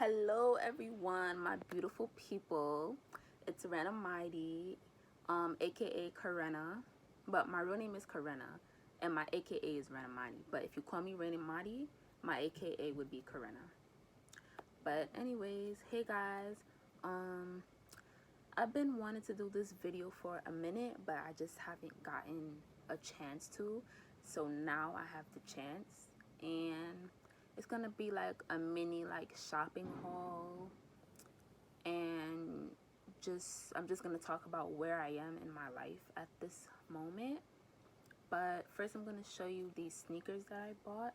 Hello everyone, my beautiful people. It's Rena Mighty, aka Karena, but my real name is Karena and my aka is Rena Mighty. But if you call me Rena Mighty, my aka would be Karena. But anyways, hey guys, I've been wanting to do this video for a minute, but I just haven't gotten a chance to. So now I have the chance, and it's gonna be like a mini shopping haul, and I'm just gonna talk about where I am in my life at this moment. But first I'm gonna show you these sneakers that I bought.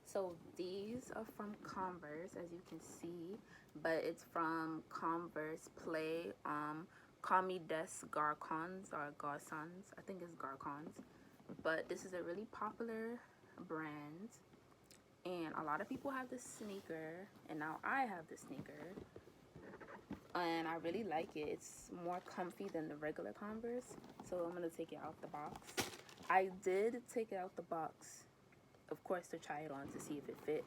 So these are from Converse, as you can see, but it's from Converse Play, commedesgarcons or Garçons. I think it's Garçons, but this is a really popular brand, and a lot of people have this sneaker, and now I have this sneaker, and I really like it. It's more comfy than the regular Converse, so I'm gonna take it out the box. I did take it out the box, of course, to try it on to see if it fit,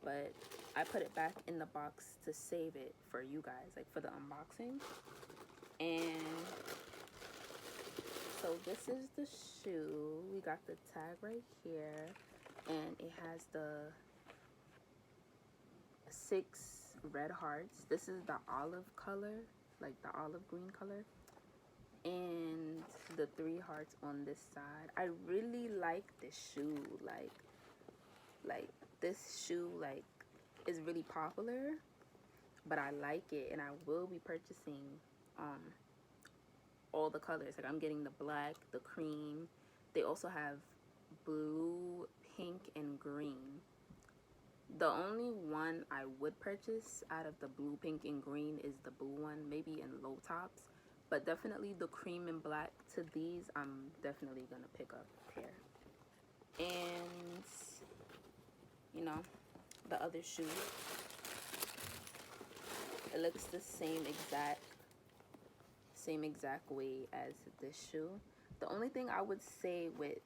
but I put it back in the box to save it for you guys, like for the unboxing. And so this is the shoe. We got the tag right here, and it has the 6 red hearts. This is the olive color, like the olive green color, and the 3 hearts on this side. I really like this shoe. Like this shoe is really popular, but I like it, and I will be purchasing all the colors. Like I'm getting the black, the cream. They also have blue, pink, and green. The only one I would purchase out of the blue, pink, and green is the blue one, maybe in low tops. But definitely the cream and black to these, I'm definitely gonna pick up a pair. And you know, the other shoe, it looks the same exact way as this shoe. The only thing I would say with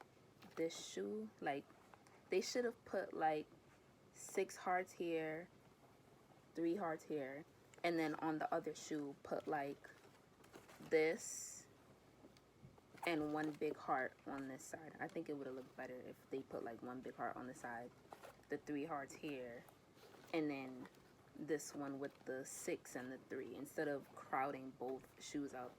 this shoe, like they should have put like 6 hearts here, 3 hearts here, and then on the other shoe put like this and 1 big heart on this side. I think it would have looked better if they put like 1 big heart on the side, the 3 hearts here, and then this one with the 6 and the 3, instead of crowding both shoes out.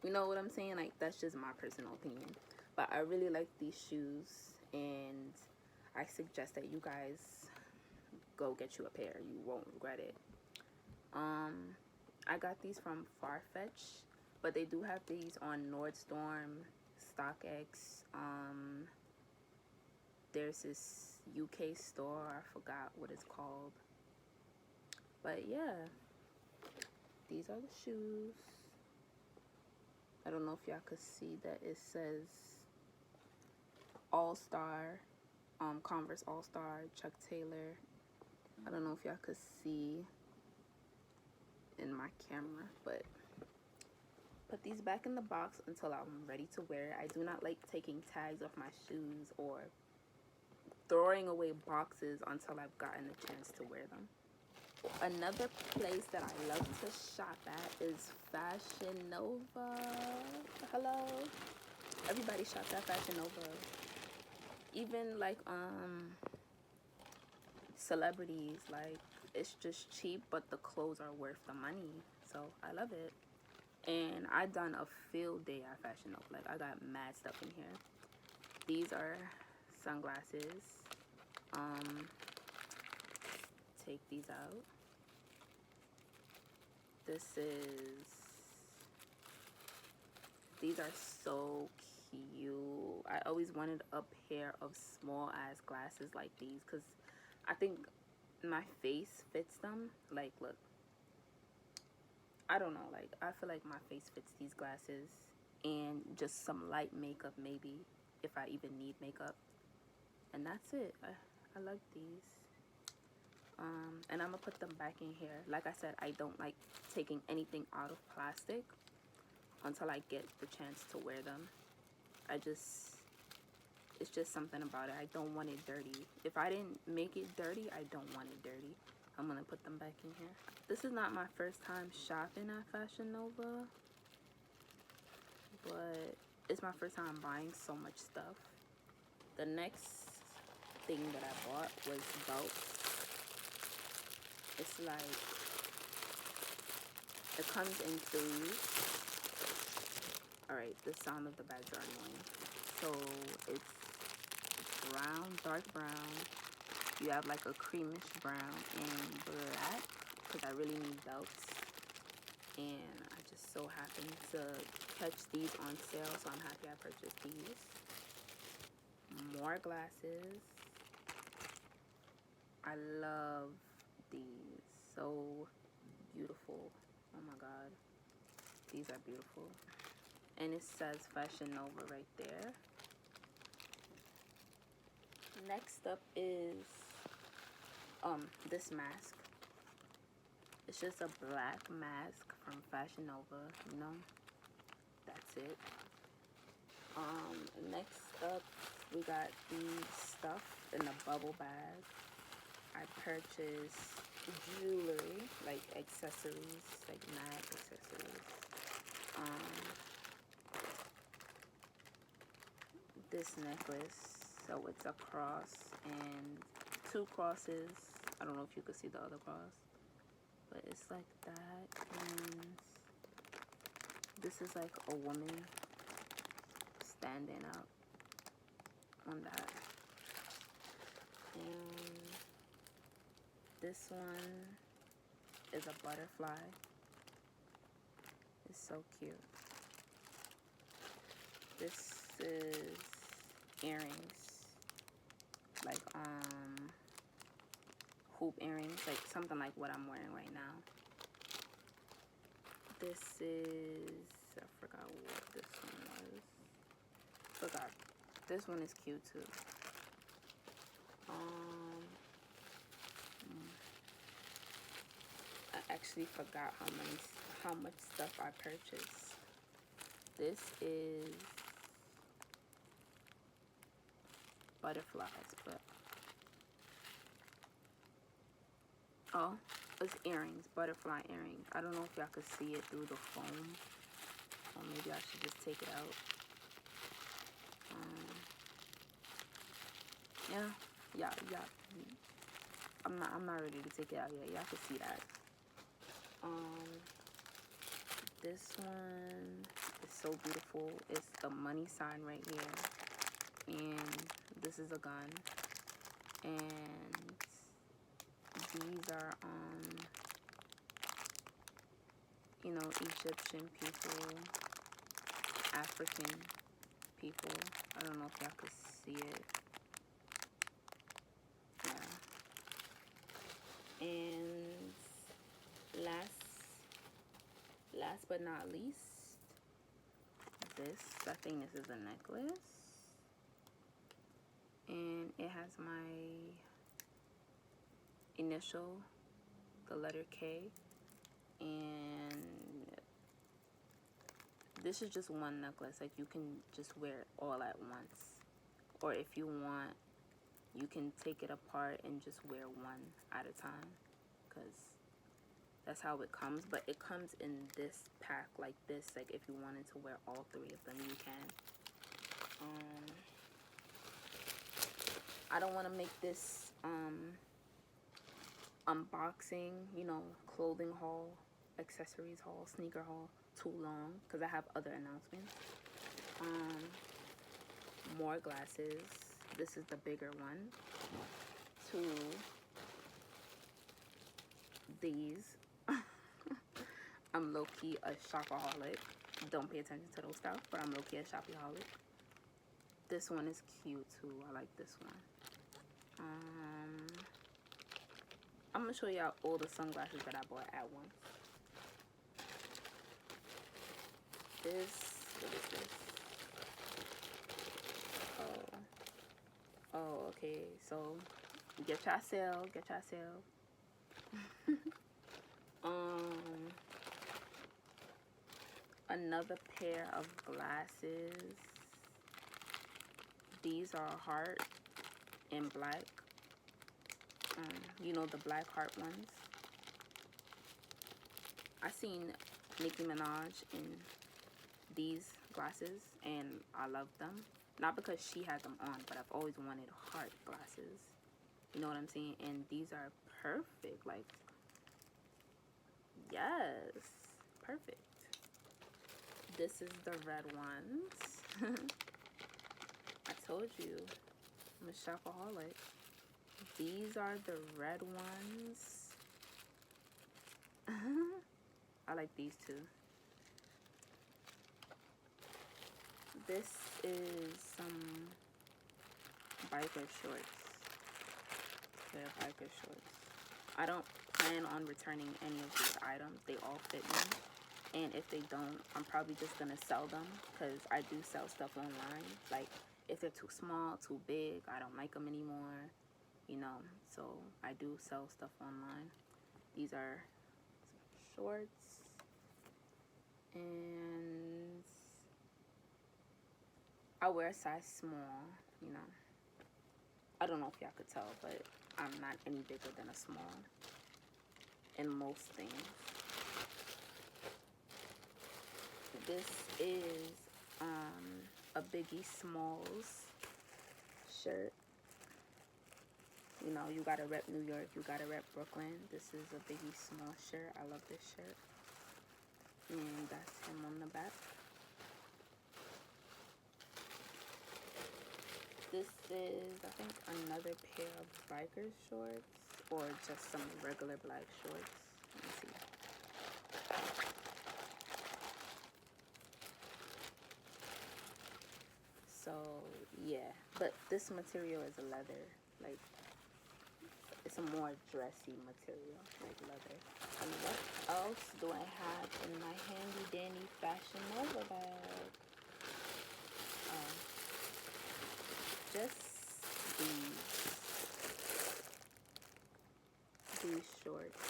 You know what I'm saying? Like, that's just my personal opinion. But I really like these shoes, and I suggest that you guys go get you a pair. You won't regret it. I got these from Farfetch, but they do have these on Nordstrom, StockX. There's this UK store, I forgot what it's called. But yeah, these are the shoes. I don't know if y'all could see that it says All-Star, Converse All-Star, Chuck Taylor. I don't know if y'all could see in my camera, but put these back in the box until I'm ready to wear it. I do not like taking tags off my shoes or throwing away boxes until I've gotten a chance to wear them. Another place that I love to shop at is Fashionnova. Hello. Everybody shops at Fashionnova. Even like celebrities, like it's just cheap, but the clothes are worth the money. So I love it. And I done a field day at Fashionnova. Like I got mad stuff in here. These are sunglasses. Take these out. These are so cute. I always wanted a pair of small ass glasses like these, because I think my face fits them. Like, look, I don't know, like I feel like my face fits these glasses, and just some light makeup maybe, if I even need makeup, and that's it. I like these. And I'm gonna put them back in here. Like I said, I don't like taking anything out of plastic until I get the chance to wear them. it's just something about it. I don't want it dirty. If I didn't make it dirty, I don't want it dirty. I'm gonna put them back in here. This is not my first time shopping at Fashionnova, but it's my first time buying so much stuff. The next thing that I bought was belts. It's like, it comes in threes. Alright, the sound of the bags are annoying. So it's brown, dark brown. You have like a creamish brown and black, because I really need belts. And I just so happened to catch these on sale, so I'm happy I purchased these. More glasses. I love these. So beautiful. Oh my god. These are beautiful. And it says Fashionnova right there. Next up is this mask. It's just a black mask from Fashionnova, you know. That's it. Next up we got these stuff in a bubble bag. I purchased jewelry, like accessories, like mad accessories. This necklace, so it's a cross and two crosses. I don't know if you could see the other cross, but it's like that. And this is like a woman standing up on that. And this one is a butterfly. It's so cute. This is earrings, like hoop earrings, like something like what I'm wearing right now. This is, I forgot what this one was. Forgot. This one is cute too. I actually forgot how much stuff I purchased. This is butterflies, but oh, it's earrings, butterfly earrings. I don't know if y'all could see it through the foam, or maybe I should just take it out. Yeah. I'm not ready to take it out yet. Y'all can see that. This one is so beautiful. It's the money sign right here, and this is a gun, and these are you know, Egyptian people, African people. I don't know if y'all could see it. Yeah. And last but not least, this. I think this is a necklace, and it has my initial, the letter K, and this is just one necklace. Like, you can just wear it all at once, or if you want, you can take it apart and just wear one at a time, because that's how it comes. But it comes in this pack like this. Like, if you wanted to wear all three of them, you can. I don't want to make this unboxing, you know, clothing haul, accessories haul, sneaker haul too long, because I have other announcements. More glasses. This is the bigger one. Two. These. I'm low-key a shopaholic. Don't pay attention to those stuff, but I'm low-key a shopaholic. This one is cute too. I like this one. I'm gonna show y'all all the sunglasses that I bought at once. What is this? Oh, okay. So get y'all sale. Another pair of glasses. These are heart in black. You know, the black heart ones. I seen Nicki Minaj in these glasses and I love them. Not because she had them on, but I've always wanted heart glasses. You know what I'm saying? And these are perfect. Like, yes, perfect. This is the red ones. I told you, I'm a shopaholic. These are the red ones. I like these too. This is some biker shorts. They're biker shorts. I don't plan on returning any of these items. They all fit me. And if they don't, I'm probably just gonna sell them because I do sell stuff online. Like, if they're too small, too big, I don't like them anymore. You know, so I do sell stuff online. These are some shorts. And I wear a size small, you know. I don't know if y'all could tell, but I'm not any bigger than a small in most things. This is a Biggie Smalls shirt. You know, you gotta rep New York, you gotta rep Brooklyn. This is a Biggie Small shirt. I love this shirt. And that's him on the back. This is, I think, another pair of biker shorts or just some regular black shorts. Let me see. So, yeah. But this material is a leather. Like, it's a more dressy material, like leather. And what else do I have in my handy dandy Fashionnova bag? Just these shorts.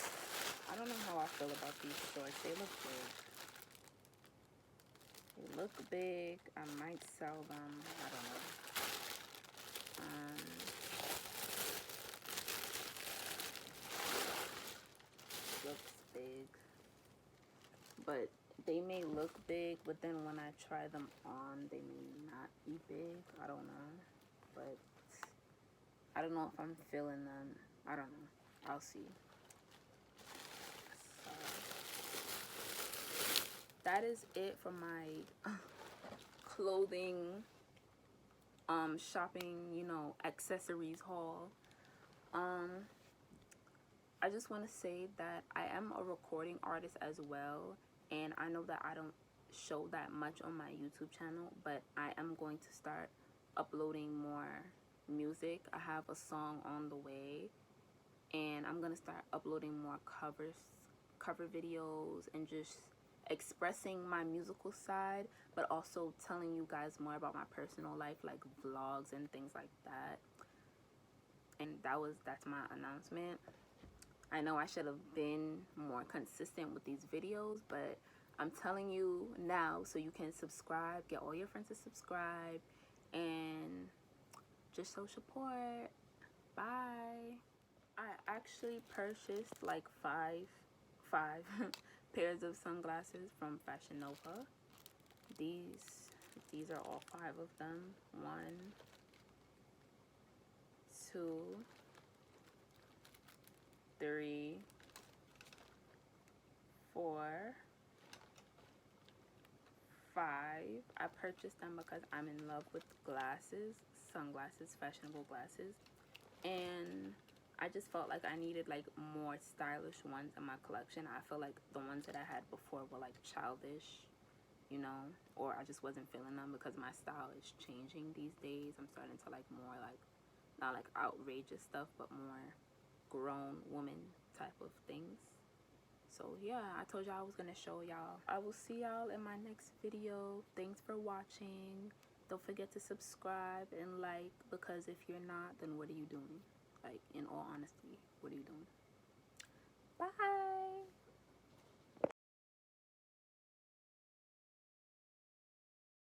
I don't know how I feel about these shorts. They look good. They look big. I might sell them. I don't know. Looks big, but they may look big, but then when I try them on, they may not be big. I don't know, but I don't know if I'm feeling them. I don't know. I'll see. So that is it for my clothing shopping, you know, accessories haul. I just want to say that I am a recording artist as well, and I know that I don't show that much on my YouTube channel, but I am going to start uploading more music. I have a song on the way, and I'm going to start uploading more cover videos, and just expressing my musical side, but also telling you guys more about my personal life, like vlogs and things like that. And that's my announcement. I know I should have been more consistent with these videos, but I'm telling you now so you can subscribe, get all your friends to subscribe, and just show support. Bye. I actually purchased like five pairs of sunglasses from Fashionnova. These are all 5 of them. 1, 2, 3, 4, 5. I purchased them because I'm in love with glasses, sunglasses, fashionable glasses, and I just felt like I needed like more stylish ones in my collection. I feel like the ones that I had before were like childish, you know, or I just wasn't feeling them because my style is changing these days. I'm starting to like more like, not like outrageous stuff, but more grown woman type of things. So yeah, I told y'all I was gonna show y'all. I will see y'all in my next video. Thanks for watching. Don't forget to subscribe and like, because if you're not, then what are you doing? Like, in all honesty, what are you doing? Bye.